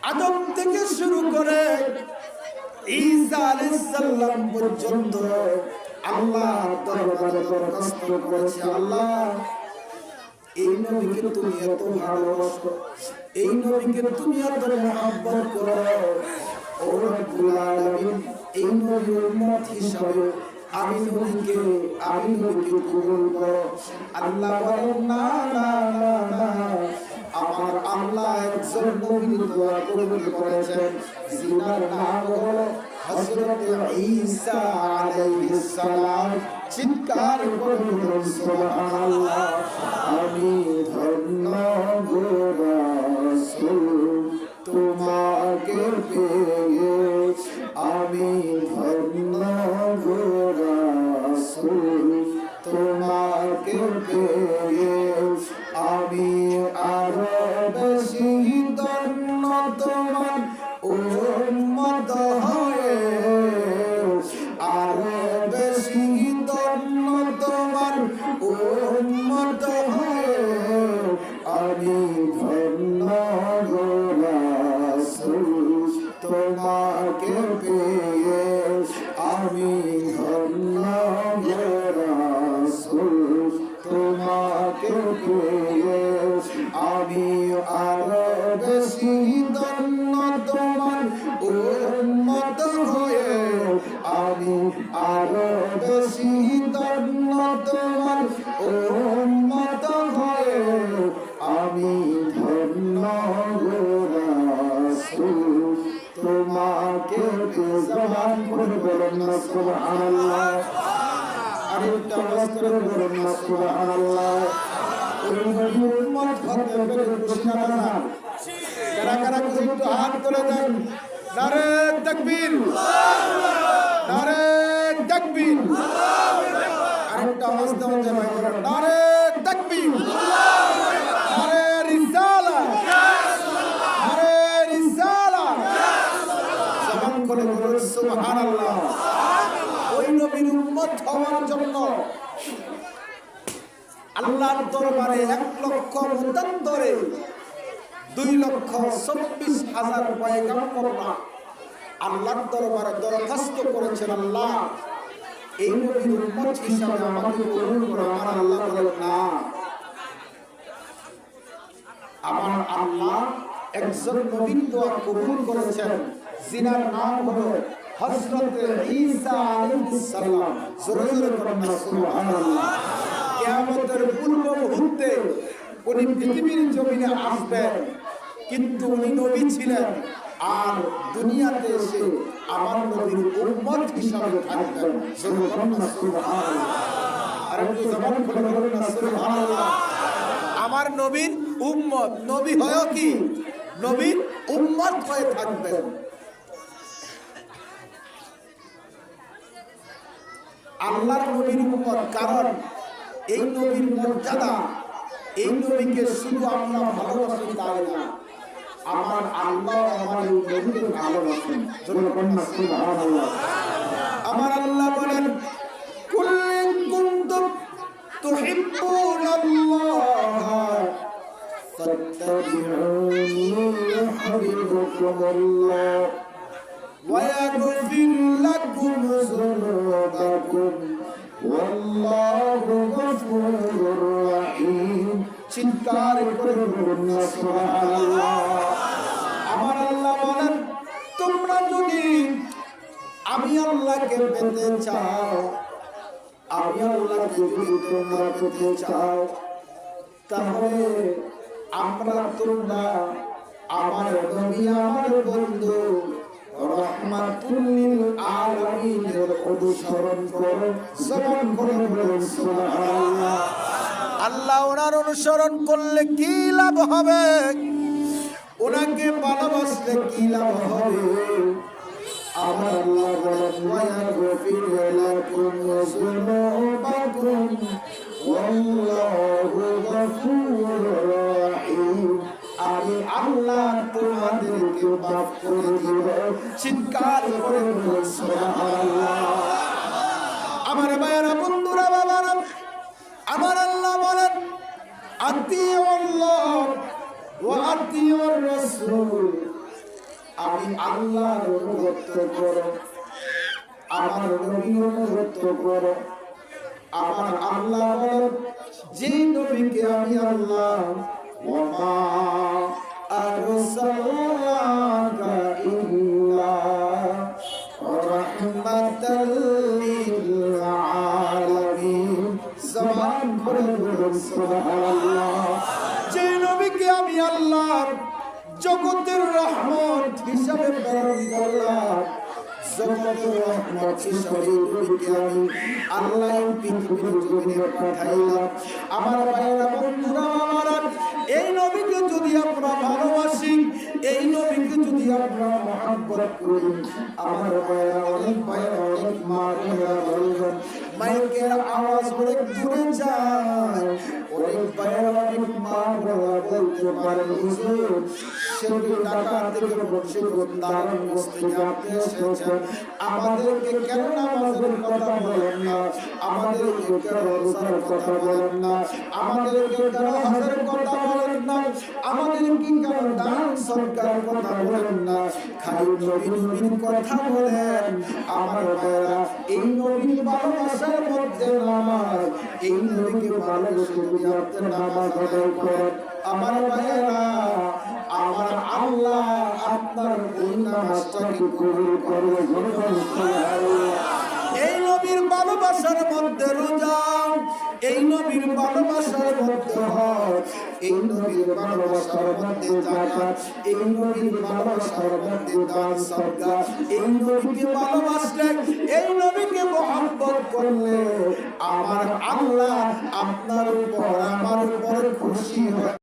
আদম থেকে শুরু করে ঈসা আলাইহিস সালাম পর্যন্ত আল্লাহ দরবারে দরখাস্ত করেছে, আল্লাহ এই নবীকে তুমি এত ভালোবাসো, এই নবীকে তুমি এত মহব্বত করো, ও রব্বুল আলামিন এই নবীর উম্মত হিসাবে আমি নবীকে কবুল করো। আল্লাহ বলেন না না না না, আমার আল্লাহ একজন নবীর দোয়া কবুল করেছেন, যিনার নাম হলো হযরত ঈসা আলাইহিস সালাম। চিৎকার করে বলুন সুবহানাল্লাহ। আমি ধন্য গো রাসূল তোমাকে পেয়ে, আমি ধন্য গো রাসূল তোমাকে পেয়ে, আমি আরো বেশি ধন্য তোমার উম্মত হয়ে, আরো বেশি ধন্য তোমার উম্মত হয়ে, আমি ধন্য গো রাসূল তোমাকে পেয়ে, আমি ধন্য গো রাসূল তোমাকে পেয়ে, আমি আরো বেশি ধন্য তোমার উম্মত হয়ে, আমি আরো বেশি ধন্য তোমার উম্মত হয়ে, আমি ধন্য গো রাসূল তোমাকে পেয়ে। জবান করে বলুন না সুবহানাল্লাহ। আরেকটা আওয়াজ করে বলুন না সুবহানাল্লাহ। ওই নবীর উম্মত হতে পেরে খুশি না? কারা কারা খুশি একটু হাত তুলে দেন। নারে তাকবীর, নারে তাকবীর। আরেকটা আওয়াজ দেওয়া যাবে, নারে তাকবীর, নারে রিসালা, নারে রিসালা। জবান করে বলুন সুবহানাল্লাহ। ওই নবীর উম্মত হওয়ার জন্য আল্লাহর দরবারে 1,00,000 মতান্তরে 2,24,000 পয়গম্বররা আল্লাহর দরবারে দরখাস্ত করেছেন, আল্লাহ এই নবীর উম্মত হিসাবে আমাকে কবুল করো। আমার আল্লাহ বলেন না, আমার আল্লাহ একজন নবীর দোয়া কবুল করেছেন, যিনার নাম হলো হযরত ঈসা আলাইহিস সালাম। জোরে জোরে বলুন না সুবহানাল্লাহ। কিয়ামতের পূর্ব মুহূর্তে উনি পৃথিবীর জমিনে আসবেন, কিন্তু উনি নবী ছিলেন আর দুনিয়াতে এসে আমার নবীর উম্মত হিসাবে থাকবেন। জোরে বলুন না সুবহানাল্লাহ। আর একটু জবান খুলে বলুন না সুবহানাল্লাহ। আমার নবীর উম্মত, নবী হয় কি? নবীর উম্মত হয়ে থাকবেন। আল্লাহর নবীর উম্মত, কারণ এই নবীর মর্যাদা, এই নবীকে শুধু আমরা ভালোবাসি তাই না, আমার আল্লাহ আমার এই নবীকে ভালোবাসেন। সুবহানাল্লাহ। আমার আল্লাহ বলেন, কুল ইন কুনতুম তুহিব্বুনাল্লাহ ফাত্তাবিউনি ইউহিব্বুকুমুল্লাহ ওয়া ইয়াগফির লাকুম যুনুবাকুম ওয়াল্লাহু গফুরুর রহিম। চিৎকার করে বলুন না সুবহানাল্লাহ। আমার আল্লাহ বলেন, তোমরা যদি আমি আল্লাহকে পেতে চাও, আমি আল্লাহকে যদি তোমরা পেতে চাও, তাহলে তোমরা আমার নবী, আমার বন্ধু রাহমাতুল লিল আলামিনের অনুসরণ করো। জবান করে বলুন সুবহানাল্লাহ। আল্লাহ ওনার অনুসরণ করলে কি লাভ হবে? ওনাকে ভালোবাসলে কি লাভ হবে? আমার আল্লাহ বলেন, ওয়া ইয়াগফির লাকুম যুনুবাকুম ওয়াল্লাহু গফুরুর রহিম। আমি আল্লাহ তোমাদেরকে মাফ করে দিব। চিৎকার করে বলুন সুবহানাল্লাহ। আমার ভাইয়েরা, বন্ধুরা, বাবারা, আমার আল্লাহ বলেন, আতিউল্লাহ ওয়া আতিউর রাসূল আমি আল্লাহর অনুগত করো, আমার নবীর অনুগত করো। আমার আল্লাহ বলেন, যে নবীকে আমি আল্লাহ ওমা আরসালনাকা ইল্লা রাহমাতাল লিল আলামিন। জবান করে বলুন সুবহানাল্লাহ। যে নবীকে আমি আল্লাহ জগতের রহমত হিসাবে প্রেরণ করলাম, জগতের রহমত হিসাবে নবীকে আমি আল্লাহ পৃথিবীর জমিনে পাঠাইলাম। আমার ভাইরা বন্ধুরা আমার, এই নবীকে যদি আমরা ভালোবাসি, এই নবীকে যদি আমরা মহব্বত করি, আমার ভাইরা অনেক ভাইরা অনেক মা বোনেরা বলবেন মাইকের আওয়াজ অনেক দূরে যায়, অনেক ভাইরা অনেক মা বোনেরা বলতে পারেন হুজুর সেটি ঢাকা থেকে বর্ষিপুর নারায়ণগঞ্জ থেকে আপনি এসেছেন, আমাদেরকে কেন নামাজের কথা বলেন না, আমাদেরকে কেন রোজার কথা বলেন না, আমাদেরকে কেন হজের কথা বলেন না, আমাদেরকে কেন দান সদকার কথা বলেন না, খালি নবীর কথা বলেন। আমার ভাইরা, এই নবীর ভালোবাসার মধ্যে নামাজ, এই নবীকে ভালোবেসে যদি আপনি নামাজ আদায় করেন, আমার ভাইরা, আমার আল্লাহ আপনার ওই নামাজটাকে কবুল করবে। এই নবীর ভালোবাসার মধ্যে রোজা, এই নবীর ভালোবাসার মধ্যে হজ, এই নবীর ভালোবাসার মধ্যে যাকাত, এই নবীর ভালোবাসার মধ্যে দান সদকা, এই নবীকে ভালোবাসলে, এই নবীকে মহব্বত করলে আমার আল্লাহ আপনার উপর আমার উপর খুশি হয়।